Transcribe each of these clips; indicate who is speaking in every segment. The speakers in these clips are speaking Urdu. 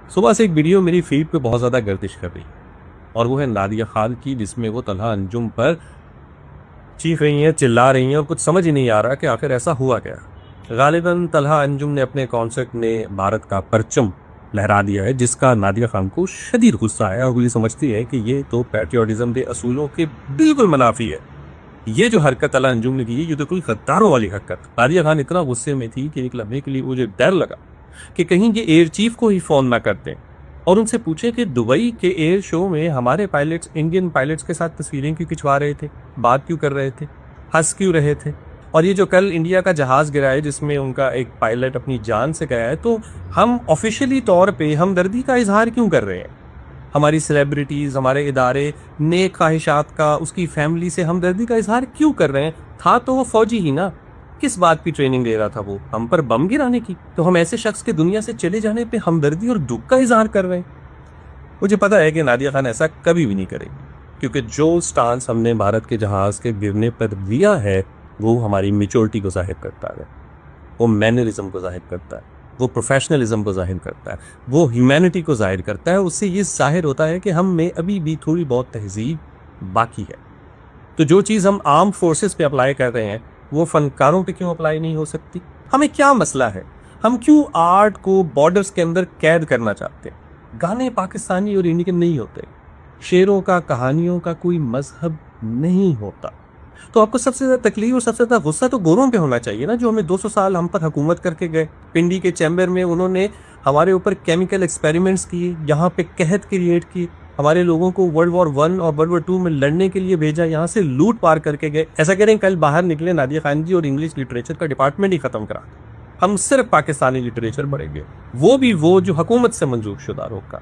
Speaker 1: صبح سے ایک ویڈیو میری فیڈ پہ بہت زیادہ گردش کر رہی اور وہ ہے نادیہ خان کی، جس میں وہ طلحہ انجم پر چیخ رہی ہیں، چلا رہی ہیں اور کچھ سمجھ ہی نہیں آ رہا کہ آخر ایسا ہوا کیا۔ غالباً طلحہ انجم نے اپنے کانسرٹ میں بھارت کا پرچم لہرا دیا ہے، جس کا نادیہ خان کو شدید غصہ ہے اور وہ یہ سمجھتی ہے کہ یہ تو پیٹریوٹزم کے اصولوں کے بالکل منافی ہے۔ یہ جو حرکت طلحہ انجم نے کی ہے، یہ تو کوئی غداروں والی حرکت۔ نادیہ خان اتنا غصے میں تھی کہ ایک لمحے کے لیے مجھے ڈر لگا کہ کہیں یہ ایئر چیف کو ہی فون نہ کر دیں اور ان سے پوچھیں کہ دبئی کے ایئر شو میں ہمارے پائلٹس انڈین پائلٹس کے ساتھ تصویریں کیوں کھنچوا رہے تھے، بات کیوں کر رہے تھے، ہنس کیوں رہے تھے۔ اور یہ جو کل انڈیا کا جہاز گرا ہے جس میں ان کا ایک پائلٹ اپنی جان سے گیا ہے، تو ہم آفیشلی طور پہ ہمدردی کا اظہار کیوں کر رہے ہیں؟ ہماری سیلیبریٹیز، ہمارے ادارے نیک خواہشات کا، اس کی فیملی سے ہمدردی کا اظہار کیوں کر رہے ہیں؟ تھا تو وہ فوجی ہی نا، کس بات کی ٹریننگ دے رہا تھا وہ؟ ہم پر بم گرانے کی؟ تو ہم ایسے شخص کے دنیا سے چلے جانے پہ ہمدردی اور دکھ کا اظہار کر رہے ہیں؟ مجھے پتا ہے کہ نادیہ خان ایسا کبھی بھی نہیں کرے گی، کیونکہ جو سٹانس ہم نے بھارت کے جہاز کے گرنے پر لیا ہے وہ ہماری میچورٹی کو ظاہر کرتا ہے، وہ مینرزم کو ظاہر کرتا ہے، وہ پروفیشنلزم کو ظاہر کرتا ہے، وہ ہیومینٹی کو ظاہر کرتا ہے۔ اس سے یہ ظاہر ہوتا ہے کہ ہم میں ابھی بھی تھوڑی بہت تہذیب باقی ہے۔ تو جو چیز ہم آرم فورسز پہ اپلائی کر رہے ہیں وہ فنکاروں پہ کیوں اپلائی نہیں ہو سکتی؟ ہمیں کیا مسئلہ ہے؟ ہم کیوں آرٹ کو بارڈرز کے اندر قید کرنا چاہتے ہیں؟ گانے پاکستانی اور انڈین نہیں ہوتے، شعروں کا، کہانیوں کا کوئی مذہب نہیں ہوتا۔ تو آپ کو سب سے زیادہ تکلیف اور سب سے زیادہ غصہ تو گوروں پہ ہونا چاہیے نا، جو ہمیں 200 سال ہم پر حکومت کر کے گئے۔ پنڈی کے چیمبر میں انہوں نے ہمارے اوپر کیمیکل ایکسپیریمنٹس کیے، یہاں پہ قحط کریٹ کیے، ہمارے لوگوں کو ورلڈ وار 1 اور ورلڈ وار 2 میں لڑنے کے لیے بھیجا، یہاں سے لوٹ پار کر کے گئے۔ ایسا کریں کل باہر نکلے نادیہ خان جی اور انگلش لٹریچر کا ڈپارٹمنٹ ہی ختم کرا، ہم صرف پاکستانی لٹریچر پڑھیں گے، وہ بھی وہ جو حکومت سے منظور شدہ ہوگا۔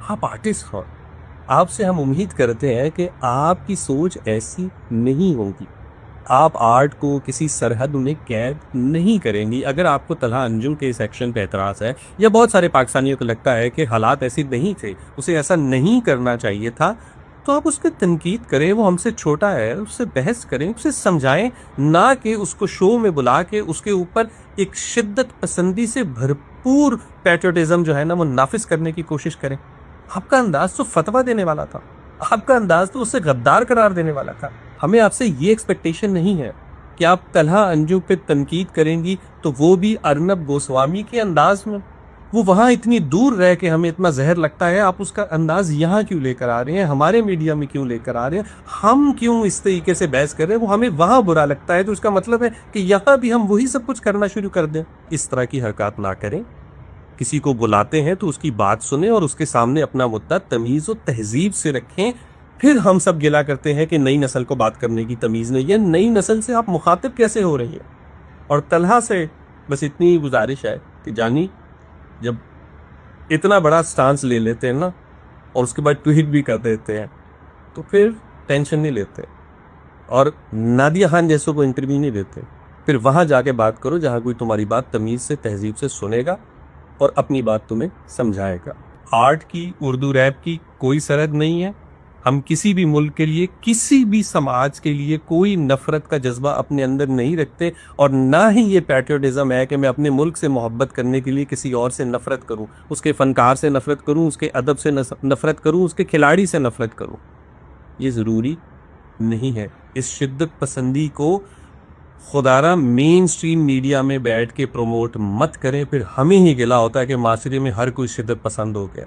Speaker 1: آپ آرٹسٹ ہو، آپ سے ہم امید کرتے ہیں کہ آپ کی سوچ ایسی نہیں ہوگی، آپ آرٹ کو کسی سرحد میں قید نہیں کریں گی۔ اگر آپ کو طلحہ انجم کے اس ایکشن پہ اعتراض ہے، یا بہت سارے پاکستانیوں کو لگتا ہے کہ حالات ایسے نہیں تھے، اسے ایسا نہیں کرنا چاہیے تھا، تو آپ اس کی تنقید کریں۔ وہ ہم سے چھوٹا ہے، اس سے بحث کریں، اسے سمجھائیں، نہ کہ اس کو شو میں بلا کے اس کے اوپر ایک شدت پسندی سے بھرپور پیٹریوٹزم جو ہے نا وہ نافذ کرنے کی کوشش کریں۔ آپ کا انداز تو فتویٰ دینے والا تھا، آپ کا انداز تو اسے غدار قرار دینے والا تھا۔ ہمیں آپ سے یہ ایکسپیکٹیشن نہیں ہے کہ آپ طلحہ انجم پہ تنقید کریں گی تو وہ بھی ارنب گوسوامی کے انداز میں۔ وہ وہاں اتنی دور رہ کے ہمیں اتنا زہر لگتا ہے، آپ اس کا انداز یہاں کیوں لے کر آ رہے ہیں، ہمارے میڈیا میں کیوں لے کر آ رہے ہیں؟ ہم کیوں اس طریقے سے بحث کر رہے ہیں؟ وہ ہمیں وہاں برا لگتا ہے، تو اس کا مطلب ہے کہ یہاں بھی ہم وہی سب کچھ کرنا شروع کر دیں۔ اس طرح کی حرکات نہ کریں۔ کسی کو بلاتے ہیں تو اس کی بات سنیں اور اس کے سامنے اپنا مدعا تمیز و تہذیب سے رکھیں۔ پھر ہم سب گلا کرتے ہیں کہ نئی نسل کو بات کرنے کی تمیز نہیں ہے۔ نئی نسل سے آپ مخاطب کیسے ہو رہی ہیں؟ اور طلحہ سے بس اتنی گزارش ہے کہ جانی، جب اتنا بڑا سٹانس لے لیتے ہیں نا اور اس کے بعد ٹویٹ بھی کر دیتے ہیں تو پھر ٹینشن نہیں لیتے اور نادیہ خان جیسوں کو انٹرویو نہیں دیتے۔ پھر وہاں جا کے بات کرو جہاں کوئی تمہاری بات تمیز سے، تہذیب سے سنے گا اور اپنی بات تمہیں سمجھائے گا۔ آرٹ کی، اردو ریپ کی کوئی سرحد نہیں ہے۔ ہم کسی بھی ملک کے لیے، کسی بھی سماج کے لیے کوئی نفرت کا جذبہ اپنے اندر نہیں رکھتے، اور نہ ہی یہ پیٹریوٹزم ہے کہ میں اپنے ملک سے محبت کرنے کے لیے کسی اور سے نفرت کروں، اس کے فنکار سے نفرت کروں، اس کے ادب سے نفرت کروں، اس کے کھلاڑی سے نفرت کروں۔ یہ ضروری نہیں ہے۔ اس شدت پسندی کو خدارہ مین سٹریم میڈیا میں بیٹھ کے پروموٹ مت کریں، پھر ہمیں ہی گلا ہوتا ہے کہ معاشرے میں ہر کوئی شدت پسند ہو گیا۔